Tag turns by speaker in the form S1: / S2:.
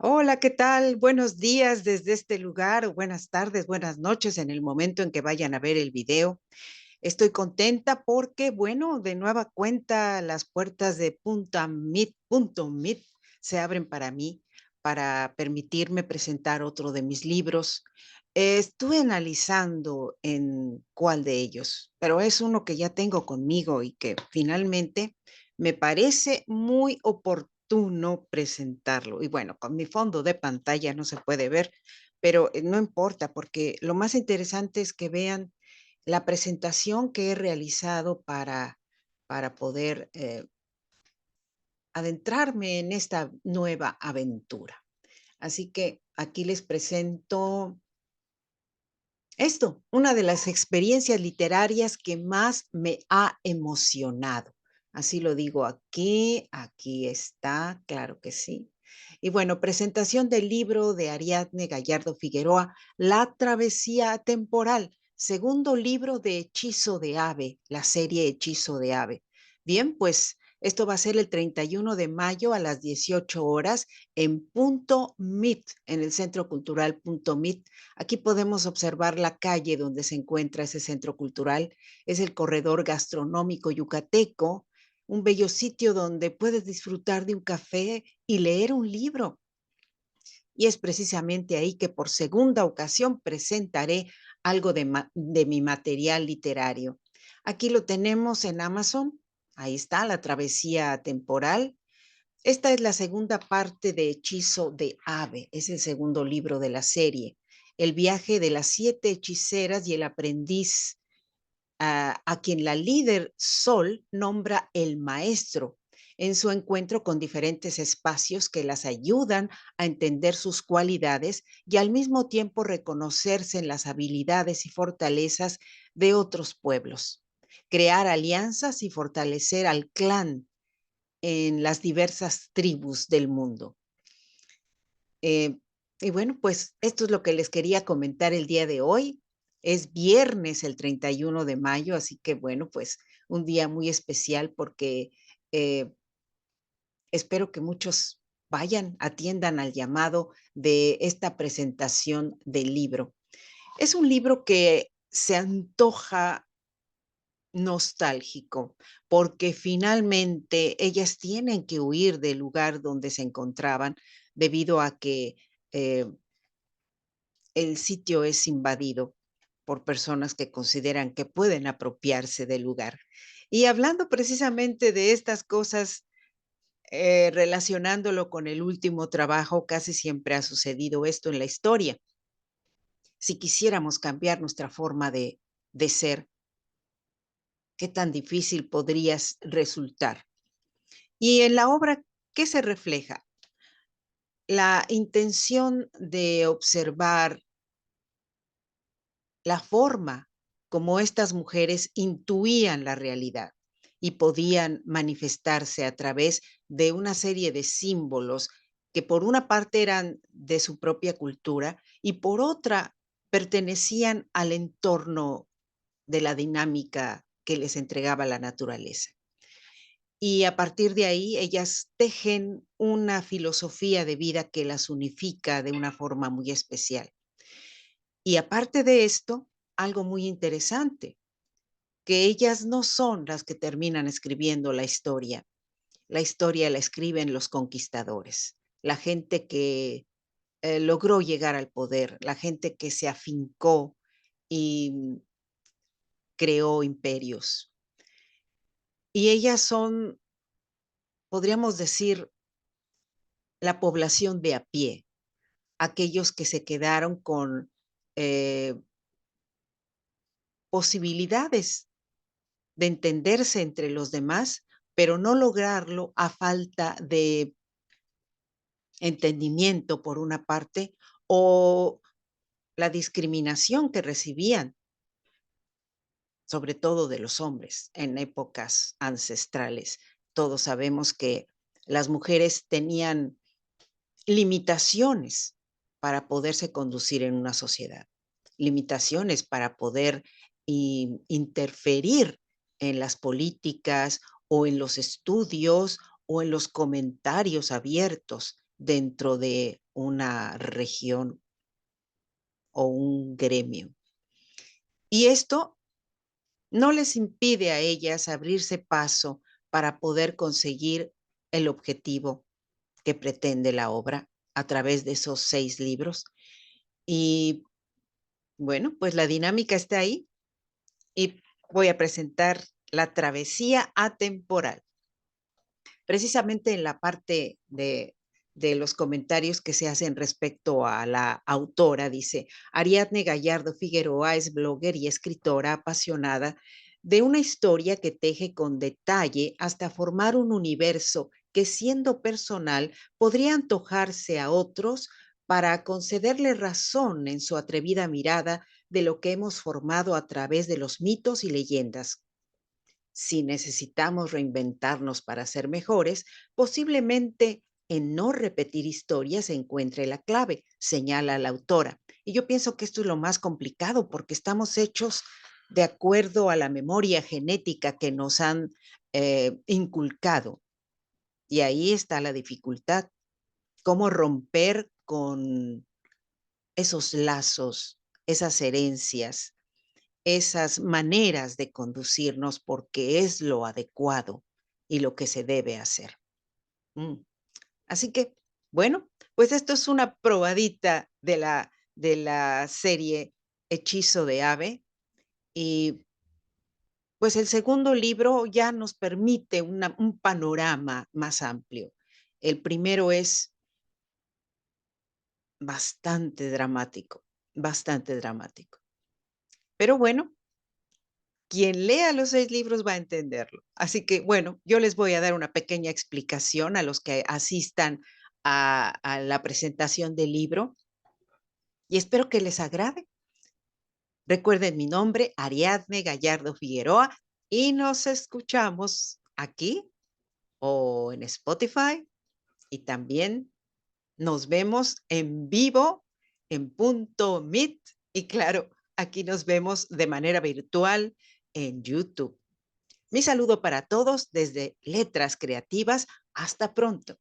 S1: Hola, ¿qué tal? Buenos días desde este lugar, o buenas tardes, buenas noches en el momento en que vayan a ver el video. Estoy contenta porque, bueno, de nueva cuenta las puertas de punto mit se abren para mí, para permitirme presentar otro de mis libros. Estuve analizando en cuál de ellos, pero es uno que ya tengo conmigo y que finalmente me parece muy oportuno presentarlo. Y bueno, con mi fondo de pantalla no se puede ver, pero no importa, porque lo más interesante es que vean la presentación que he realizado para poder adentrarme en esta nueva aventura. Así que aquí les presento esto, una de las experiencias literarias que más me ha emocionado. Así lo digo aquí, aquí está, claro que sí. Y bueno, presentación del libro de Ariadne Gallardo Figueroa, La travesía temporal, segundo libro de Hechizo de Ave, la serie Hechizo de Ave. Bien, pues esto va a ser el 31 de mayo a las 18 horas en Punto Mit, en el Centro Cultural Punto Mit. Aquí podemos observar la calle donde se encuentra ese centro cultural. Es el corredor gastronómico yucateco, un bello sitio donde puedes disfrutar de un café y leer un libro. Y es precisamente ahí que por segunda ocasión presentaré algo de mi material literario. Aquí lo tenemos en Amazon. Ahí está, La travesía temporal. Esta es la segunda parte de Hechizo de Ave, es el segundo libro de la serie. El viaje de las 7 hechiceras y el aprendiz a quien la líder Sol nombra el maestro en su encuentro con diferentes espacios que las ayudan a entender sus cualidades y al mismo tiempo reconocerse en las habilidades y fortalezas de otros pueblos, crear alianzas y fortalecer al clan en las diversas tribus del mundo. Eh, y bueno, pues esto es lo que les quería comentar el día de hoy. Es viernes el 31 de mayo, así que bueno, pues un día muy especial porque eh, espero que muchos vayan, atiendan al llamado de esta presentación del libro. Es un libro que se antoja nostálgico, porque finalmente ellas tienen que huir del lugar donde se encontraban debido a que eh, el sitio es invadido por personas que consideran que pueden apropiarse del lugar. Y hablando precisamente de estas cosas, relacionándolo con el último trabajo, casi siempre ha sucedido esto en la historia. Si quisiéramos cambiar nuestra forma de ser, ¿qué tan difícil podría resultar? Y en la obra, ¿qué se refleja? La intención de observar la forma como estas mujeres intuían la realidad y podían manifestarse a través de una serie de símbolos que por una parte eran de su propia cultura y por otra pertenecían al entorno de la dinámica que les entregaba la naturaleza. Y a partir de ahí ellas tejen una filosofía de vida que las unifica de una forma muy especial. Y aparte de esto, algo muy interesante, que ellas no son las que terminan escribiendo la historia la escriben los conquistadores, la gente que logró llegar al poder, la gente que se afincó y creó imperios. Y ellas son, podríamos decir, la población de a pie, aquellos que se quedaron con eh, posibilidades de entenderse entre los demás, pero no lograrlo a falta de entendimiento por una parte o la discriminación que recibían, sobre todo de los hombres en épocas ancestrales. Todos sabemos que las mujeres tenían limitaciones para poderse conducir en una sociedad, limitaciones para poder interferir en las políticas o en los estudios o en los comentarios abiertos dentro de una región o un gremio. Y esto no les impide a ellas abrirse paso para poder conseguir el objetivo que pretende la obra a través de esos 6 libros. Y bueno, pues la dinámica está ahí y voy a presentar La travesía atemporal. Precisamente en la parte de los comentarios que se hacen respecto a la autora, dice: Ariadne Gallardo Figueroa es blogger y escritora apasionada de una historia que teje con detalle hasta formar un universo que, siendo personal, podría antojarse a otros para concederle razón en su atrevida mirada de lo que hemos formado a través de los mitos y leyendas. Si necesitamos reinventarnos para ser mejores, posiblemente en no repetir historias se encuentre la clave, señala la autora. Y yo pienso que esto es lo más complicado porque estamos hechos de acuerdo a la memoria genética que nos han inculcado. Y ahí está la dificultad, cómo romper con esos lazos, esas herencias, esas maneras de conducirnos porque es lo adecuado y lo que se debe hacer. Mm. Así que, bueno, pues esto es una probadita de la serie Hechizo de Ave y pues el segundo libro ya nos permite un panorama más amplio. El primero es bastante dramático, bastante dramático. Pero bueno, quien lea los 6 libros va a entenderlo. Así que, bueno, yo les voy a dar una pequeña explicación a los que asistan a la presentación del libro y espero que les agrade. Recuerden mi nombre, Ariadne Gallardo Figueroa, y nos escuchamos aquí o en Spotify y también nos vemos en vivo en Punto Meet y claro, aquí nos vemos de manera virtual en YouTube. Mi saludo para todos desde Letras Creativas. Hasta pronto.